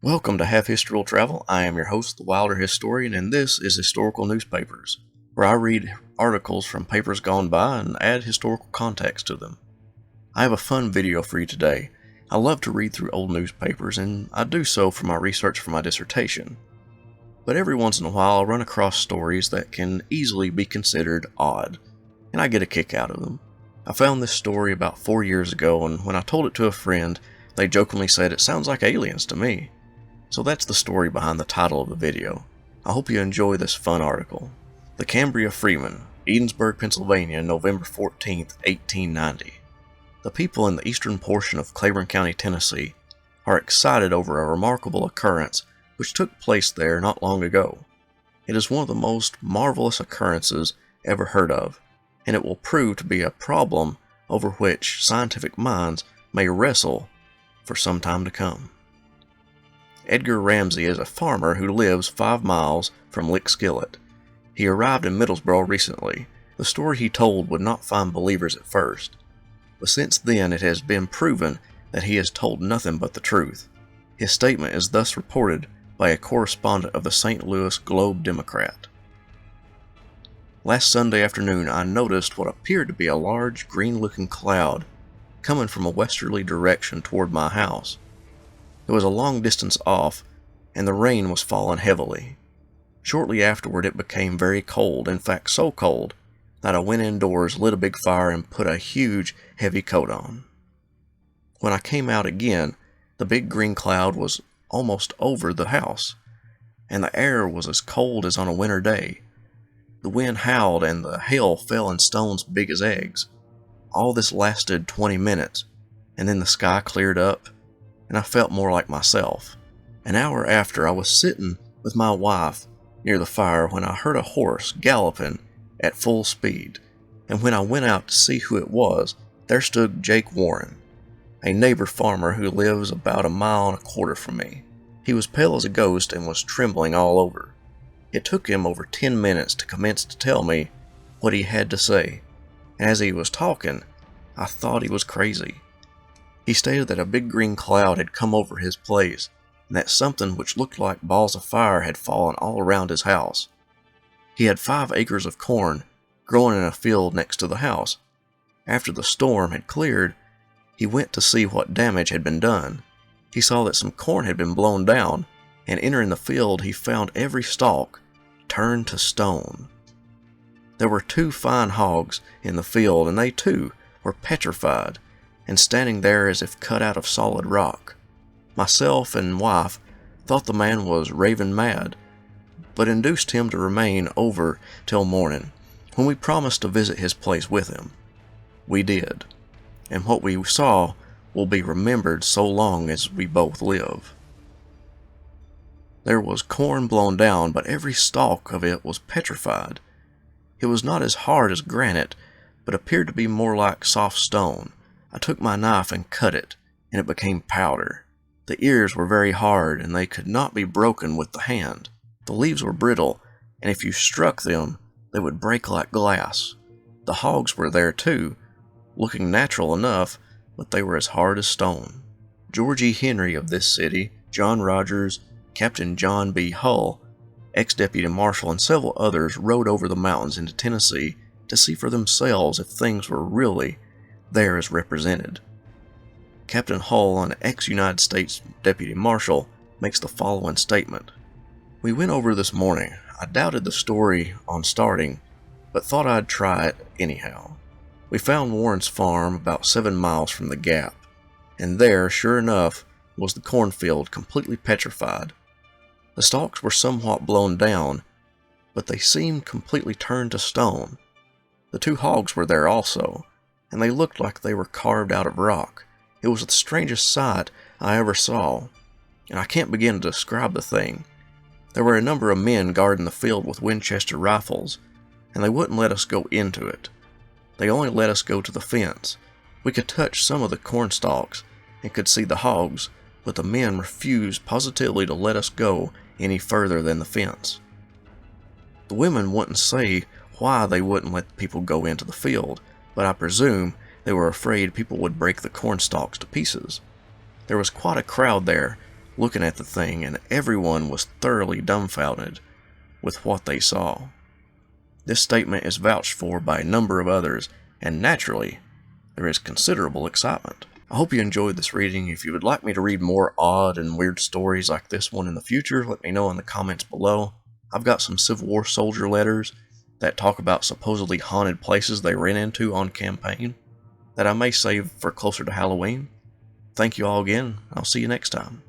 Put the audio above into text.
Welcome to Half History Will Travel. I am your host, the Wilder Historian, and this is Historical Newspapers, where I read articles from papers gone by and add historical context to them. I have a fun video for you today. I love to read through old newspapers, and I do so for my research for my dissertation. But every once in a while, I run across stories that can easily be considered odd, and I get a kick out of them. I found this story about 4 years ago, and when I told it to a friend, they jokingly said it sounds like aliens to me. So that's the story behind the title of the video. I hope you enjoy this fun article. The Cambria Freeman, Edensburg, Pennsylvania, November 14, 1890. The people in the eastern portion of Claiborne County, Tennessee, are excited over a remarkable occurrence which took place there not long ago. It is one of the most marvelous occurrences ever heard of, and it will prove to be a problem over which scientific minds may wrestle for some time to come. Edgar Ramsey is a farmer who lives 5 miles from Lickskillet. He arrived in Middlesbrough recently. The story he told would not find believers at first, but since then it has been proven that he has told nothing but the truth. His statement is thus reported by a correspondent of the St. Louis Globe-Democrat. Last Sunday afternoon I noticed what appeared to be a large green-looking cloud coming from a westerly direction toward my house. It was a long distance off, and the rain was falling heavily. Shortly afterward it became very cold, in fact so cold that I went indoors, lit a big fire, and put a huge, heavy coat on. When I came out again, the big green cloud was almost over the house, and the air was as cold as on a winter day. The wind howled, and the hail fell in stones big as eggs. All this lasted 20 minutes, and then the sky cleared up, and I felt more like myself. An hour after, I was sitting with my wife near the fire when I heard a horse galloping at full speed, and when I went out to see who it was, there stood Jake Warren, a neighbor farmer who lives about 1.25 miles from me. He was pale as a ghost and was trembling all over. It took him over 10 minutes to commence to tell me what he had to say, and as he was talking, I thought he was crazy. He stated that a big green cloud had come over his place, and that something which looked like balls of fire had fallen all around his house. He had 5 acres of corn growing in a field next to the house. After the storm had cleared, he went to see what damage had been done. He saw that some corn had been blown down, and entering the field he found every stalk turned to stone. There were 2 fine hogs in the field, and they too were petrified and standing there as if cut out of solid rock. Myself and wife thought the man was raving mad, but induced him to remain over till morning, when we promised to visit his place with him. We did, and what we saw will be remembered so long as we both live. There was corn blown down, but every stalk of it was petrified. It was not as hard as granite, but appeared to be more like soft stone. I took my knife and cut it, and it became powder. The ears were very hard, and they could not be broken with the hand. The leaves were brittle, and if you struck them, they would break like glass. The hogs were there too, looking natural enough, but they were as hard as stone. George E. Henry of this city, John Rogers, Captain John B. Hull, ex-deputy marshal, and several others rode over the mountains into Tennessee to see for themselves if things were really there as represented. Captain Hull, an ex-United States Deputy Marshal, makes the following statement. We went over this morning. I doubted the story on starting, but thought I'd try it anyhow. We found Warren's farm about 7 miles from the gap, and there, sure enough, was the cornfield completely petrified. The stalks were somewhat blown down, but they seemed completely turned to stone. The 2 hogs were there also, and they looked like they were carved out of rock. It was the strangest sight I ever saw, and I can't begin to describe the thing. There were a number of men guarding the field with Winchester rifles, and they wouldn't let us go into it. They only let us go to the fence. We could touch some of the corn stalks and could see the hogs, but the men refused positively to let us go any further than the fence. The women wouldn't say why they wouldn't let people go into the field, but I presume they were afraid people would break the corn stalks to pieces. There was quite a crowd there, looking at the thing, and everyone was thoroughly dumbfounded with what they saw. This statement is vouched for by a number of others, and naturally, there is considerable excitement. I hope you enjoyed this reading. If you would like me to read more odd and weird stories like this one in the future, let me know in the comments below. I've got some Civil War soldier letters that talk about supposedly haunted places they ran into on campaign that I may save for closer to Halloween. Thank you all again. I'll see you next time.